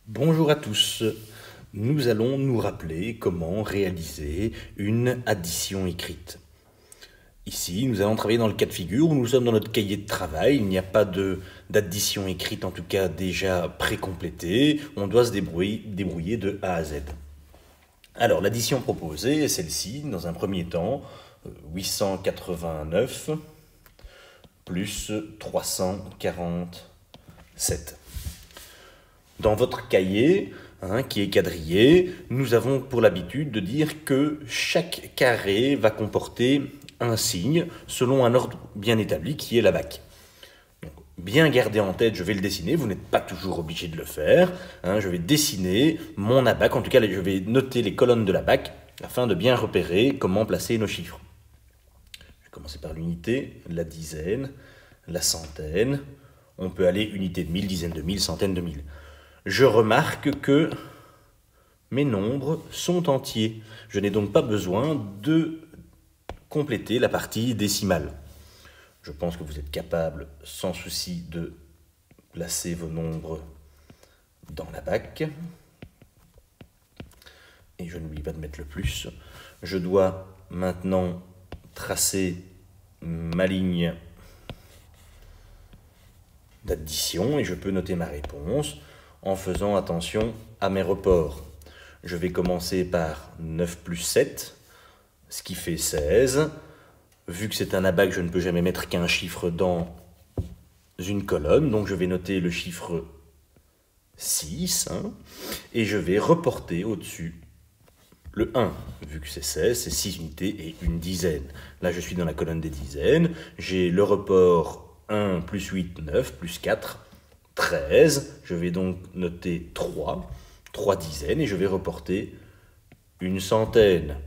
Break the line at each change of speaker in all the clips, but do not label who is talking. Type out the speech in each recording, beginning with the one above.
Bonjour à tous. Nous allons nous rappeler comment réaliser une addition écrite. Ici, nous allons travailler dans le cas de figure où nous sommes dans notre cahier de travail. Il n'y a pas d'addition écrite, en tout cas déjà précomplétée. On doit se débrouiller de A à Z. Alors, l'addition proposée est celle-ci, dans un premier temps, 889 plus 347. Dans votre cahier, qui est quadrillé, nous avons pour l'habitude de dire que chaque carré va comporter un signe selon un ordre bien établi qui est la BAC. Donc, bien garder en tête, je vais le dessiner, vous n'êtes pas toujours obligé de le faire. Je vais dessiner mon abac, en tout cas je vais noter les colonnes de la BAC afin de bien repérer comment placer nos chiffres. Je vais commencer par l'unité, la dizaine, la centaine. On peut aller unité de mille, dizaine de mille, centaine de mille. Je remarque que mes nombres sont entiers. Je n'ai donc pas besoin de compléter la partie décimale. Je pense que vous êtes capable, sans souci, de placer vos nombres dans la BAC. Et je n'oublie pas de mettre le plus. Je dois maintenant tracer ma ligne d'addition et je peux noter ma réponse en faisant attention à mes reports. Je vais commencer par 9 plus 7, ce qui fait 16. Vu que c'est un abac, je ne peux jamais mettre qu'un chiffre dans une colonne, donc je vais noter le chiffre 6, et je vais reporter au-dessus le 1. Vu que c'est 16, c'est 6 unités et une dizaine. Là, je suis dans la colonne des dizaines. J'ai le report 1 plus 8, 9, plus 4, 13, je vais donc noter 3 dizaines et je vais reporter une centaine.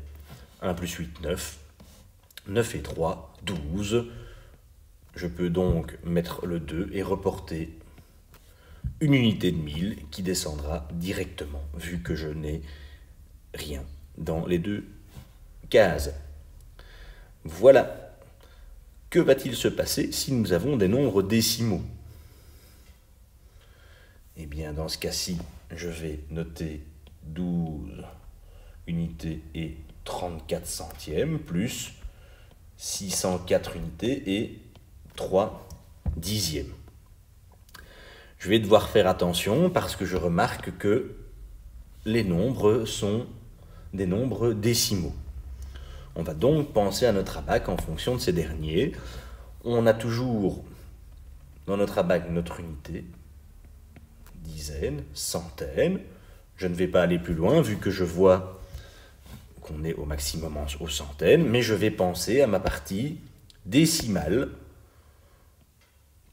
1 plus 8, 9, 9 et 3, 12. Je peux donc mettre le 2 et reporter une unité de 1000 qui descendra directement, vu que je n'ai rien dans les deux cases. Voilà. Que va-t-il se passer si nous avons des nombres décimaux ? Eh bien, dans ce cas-ci, je vais noter 12 unités et 34 centièmes, plus 604 unités et 3 dixièmes. Je vais devoir faire attention parce que je remarque que les nombres sont des nombres décimaux. On va donc penser à notre abac en fonction de ces derniers. On a toujours dans notre abac notre unité, dizaines, centaines. Je ne vais pas aller plus loin vu que je vois qu'on est au maximum aux centaines, mais je vais penser à ma partie décimale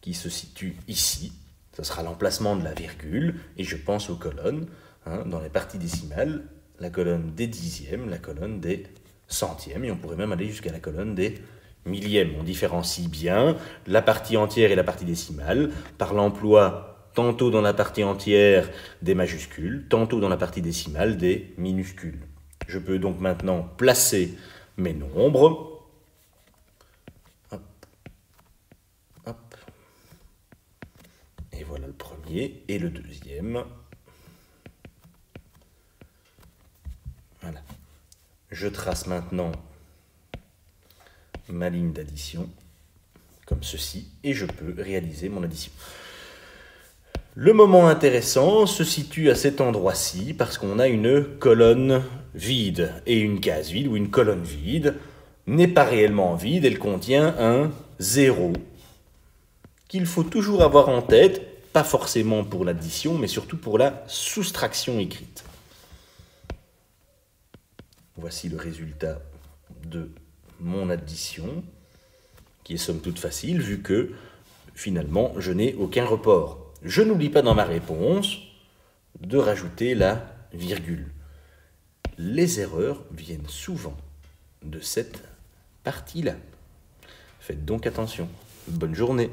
qui se situe ici. Ce sera l'emplacement de la virgule et je pense aux colonnes. Dans les parties décimales, la colonne des dixièmes, la colonne des centièmes et on pourrait même aller jusqu'à la colonne des millièmes. On différencie bien la partie entière et la partie décimale par l'emploi tantôt dans la partie entière des majuscules, tantôt dans la partie décimale des minuscules. Je peux donc maintenant placer mes nombres. Hop, hop. Et voilà le premier et le deuxième. Voilà. Je trace maintenant ma ligne d'addition, comme ceci, et je peux réaliser mon addition. Le moment intéressant se situe à cet endroit-ci parce qu'on a une colonne vide et une case vide ou une colonne vide n'est pas réellement vide, elle contient un 0 qu'il faut toujours avoir en tête, pas forcément pour l'addition mais surtout pour la soustraction écrite. Voici le résultat de mon addition qui est somme toute facile vu que finalement je n'ai aucun report. Je n'oublie pas dans ma réponse de rajouter la virgule. Les erreurs viennent souvent de cette partie-là. Faites donc attention. Bonne journée.